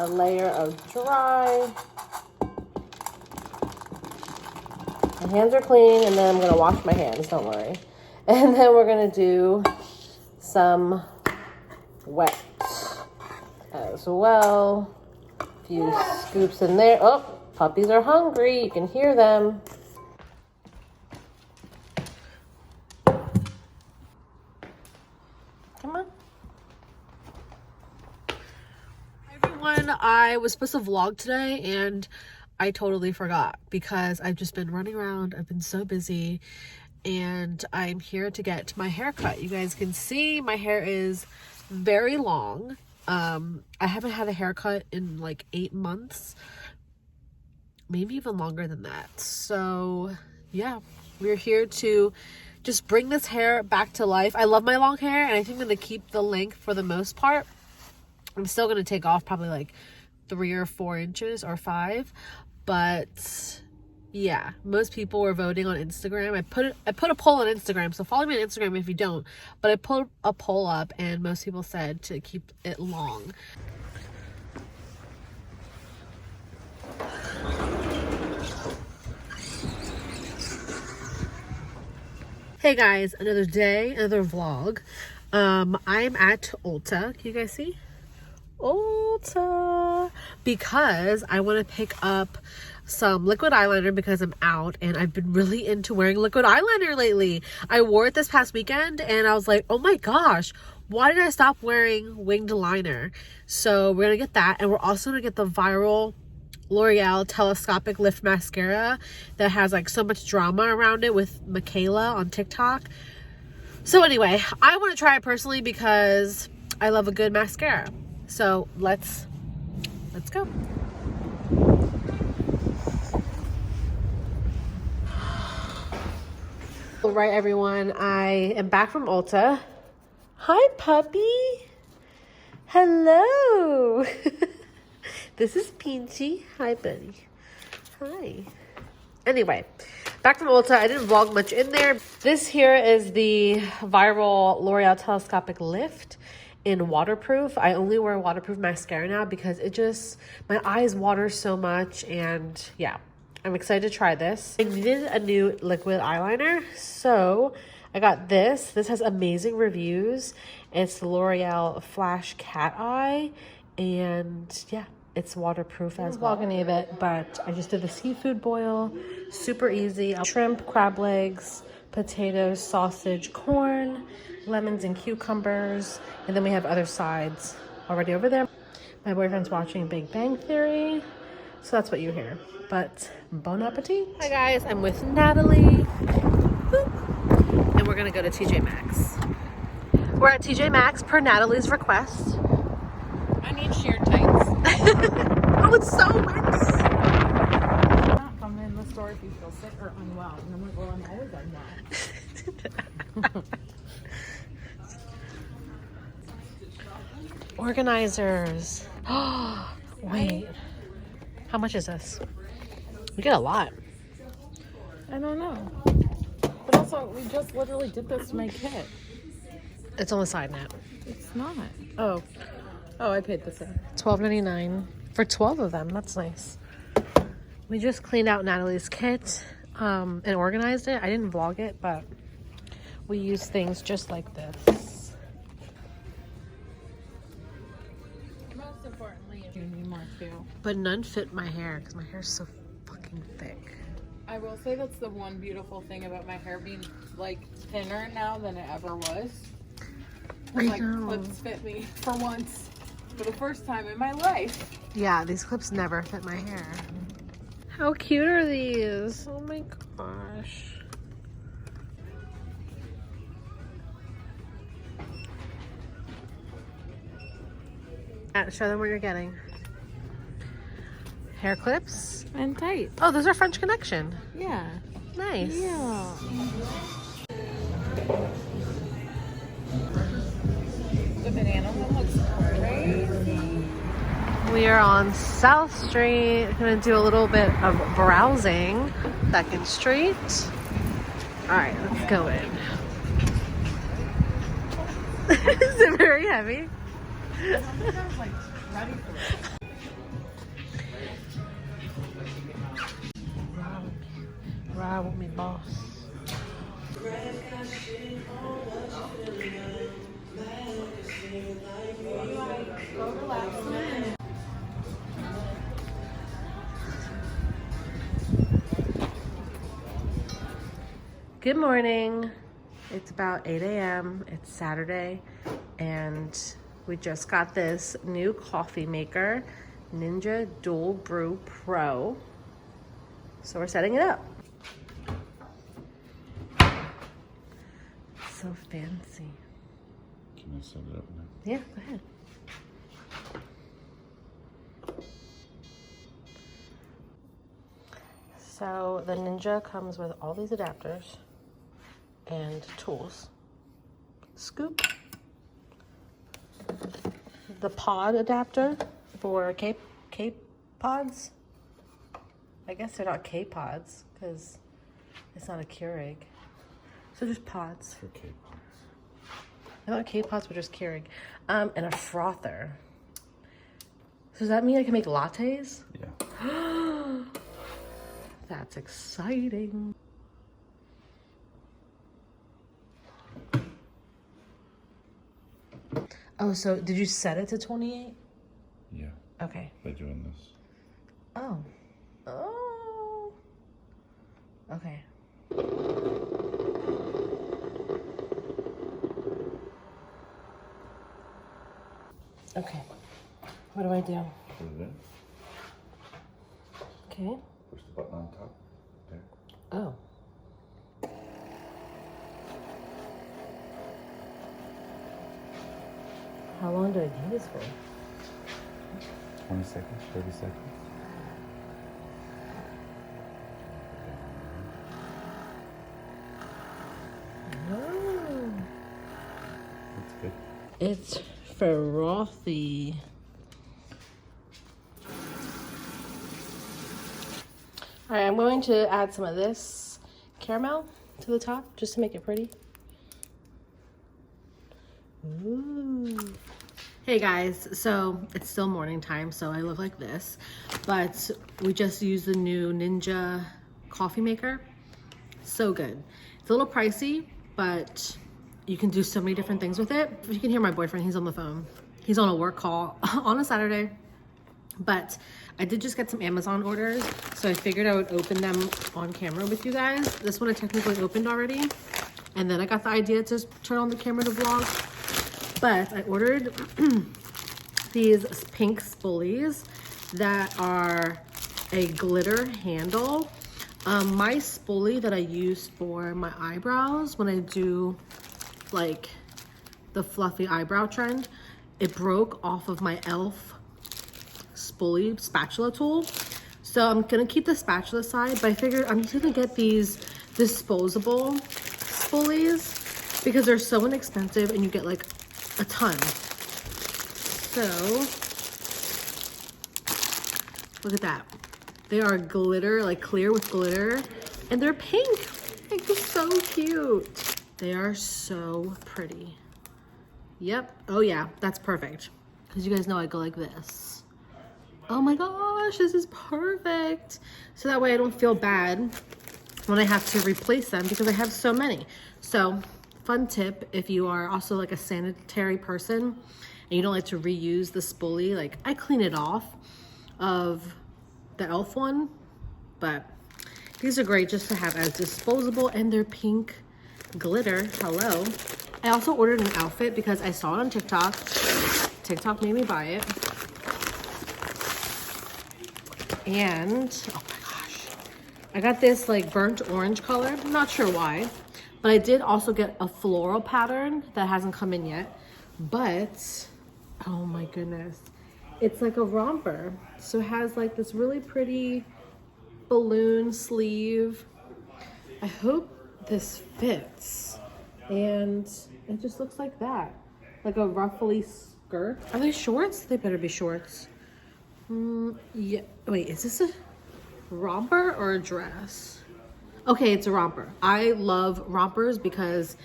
a layer of dry. My hands are clean, and then I'm gonna wash my hands, don't worry. And then we're gonna do some wet as well. A few scoops in there. Oh, puppies are hungry, you can hear them. Come on. Hi everyone, I was supposed to vlog today and I totally forgot because I've just been running around. I've been so busy and I'm here to get my hair cut. You guys can see my hair is very long. I haven't had a haircut in like 8 months, maybe even longer than that. So yeah, we're here to just bring this hair back to life. I love my long hair and I think I'm gonna keep the length for the most part. I'm still gonna take off probably like 3 or 4 inches or 5, but yeah, most people were voting on Instagram. I put a poll on Instagram, so follow me on Instagram if you don't, but I put a poll up and most people said to keep it long. Hey guys, another day, another vlog. I'm at Ulta. Can you guys see? Ulta, because I want to pick up some liquid eyeliner because I'm out and I've been really into wearing liquid eyeliner lately. I wore it this past weekend and I was like, oh my gosh, why did I stop wearing winged liner? So we're gonna get that, and we're also gonna get the viral L'Oreal telescopic lift mascara that has like so much drama around it with Michaela on TikTok. So anyway, I want to try it personally because I love a good mascara. So let's go. All right, everyone, I am back from Ulta. Hi, puppy. Hello. This is Peachy. Hi, buddy. Hi. Anyway, back from Ulta. I didn't vlog much in there. This here is the viral L'Oreal telescopic lift in waterproof. I only wear waterproof mascara now because it just, my eyes water so much, and yeah, I'm excited to try this. I needed a new liquid eyeliner, so I got this. This has amazing reviews. It's the L'Oreal Flash Cat Eye, and yeah, it's waterproof as well. I'm vlogging any of it, but I just did the seafood boil. Super easy. Shrimp, crab legs, potatoes, sausage, corn, lemons and cucumbers, and then we have other sides already over there. My boyfriend's watching Big Bang Theory, so that's what you hear. But bon appetit. Hi guys, I'm with Natalie. Boop. And we're gonna go to TJ Maxx. We're at TJ Maxx per Natalie's request. I need sheer tights. Oh, it's so windy. Not come in the store if you feel sick or unwell. And I'm like, well, I'm always unwell. Organizers. Oh, wait. How much is this? We get a lot. I don't know. But also, we just literally did this to my kit. It's on the side, Nat. It's not. Oh. Oh, I paid the same. $12.99 for 12 of them. That's nice. We just cleaned out Natalie's kit and organized it. I didn't vlog it, but we use things just like this. Most importantly, you need more too. But none fit my hair because my hair is so fucking thick. I will say that's the one beautiful thing about my hair being like thinner now than it ever was. Like clips fit me for once. For the first time in my life. Yeah, these clips never fit my hair. How cute are these? Oh my gosh. Show them what you're getting. Hair clips. And tight. Oh, those are French Connection. Yeah. Nice. Yeah. The banana one looks crazy. We are on South Street. Gonna do a little bit of browsing. 2nd Street. All right, let's go in. Is it very heavy? Ride with me, boss. Good morning. It's about 8 a.m. It's Saturday, and we just got this new coffee maker, Ninja Dual Brew Pro. So we're setting it up. So fancy. Can I set it up now? Yeah, go ahead. So the Ninja comes with all these adapters and tools. Scoop. The pod adapter for K-pods. I guess they're not K-pods because it's not a Keurig. So just pods. For K-pods. I thought K-pods were just Keurig. And a frother. So does that mean I can make lattes? Yeah. That's exciting. Oh, so did you set it to 28? Yeah. Okay. By doing this. Oh. Oh. Okay. Okay. What do I do? Put it in. Okay. Push the button on top. There. Oh. How long do I do this for? 20 seconds, 30 seconds. Oh. That's good. It's frothy. All right, I'm going to add some of this caramel to the top just to make it pretty. Ooh. Hey guys, so it's still morning time, so I look like this, but we just used the new Ninja coffee maker. So good. It's a little pricey, but you can do so many different things with it. You can hear my boyfriend, he's on the phone. He's on a work call on a Saturday. But I did just get some Amazon orders, so I figured I would open them on camera with you guys. This one I technically opened already, and then I got the idea to turn on the camera to vlog. But I ordered these pink spoolies that are a glitter handle. My spoolie that I use for my eyebrows when I do like the fluffy eyebrow trend, it broke off of my e.l.f. spoolie spatula tool. So I'm gonna keep the spatula side, but I figured I'm just gonna get these disposable spoolies because they're so inexpensive and you get like a ton. So look at that. They are glitter, like clear with glitter, and they're pink. Like, they're so cute. They are so pretty. Yep. Oh yeah, that's perfect. Because you guys know I go like this. Oh my gosh, this is perfect. So that way I don't feel bad when I have to replace them because I have so many. So fun tip, if you are also like a sanitary person and you don't like to reuse the spoolie, like I clean it off of the e.l.f. one, but these are great just to have as disposable, and they're pink glitter. Hello. I also ordered an outfit because I saw it on TikTok. TikTok made me buy it. And oh my gosh, I got this like burnt orange color. I'm not sure why, but I did also get a floral pattern that hasn't come in yet. But oh my goodness, it's like a romper. So it has like this really pretty balloon sleeve. I hope this fits. And it just looks like that, like a ruffly skirt. Are they shorts? They better be shorts. Yeah, wait, is this a romper or a dress? Okay, it's a romper. I love rompers because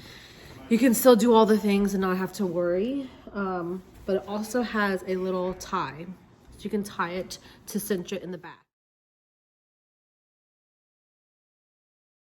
you can still do all the things and not have to worry. But it also has a little tie, so you can tie it to cinch it in the back.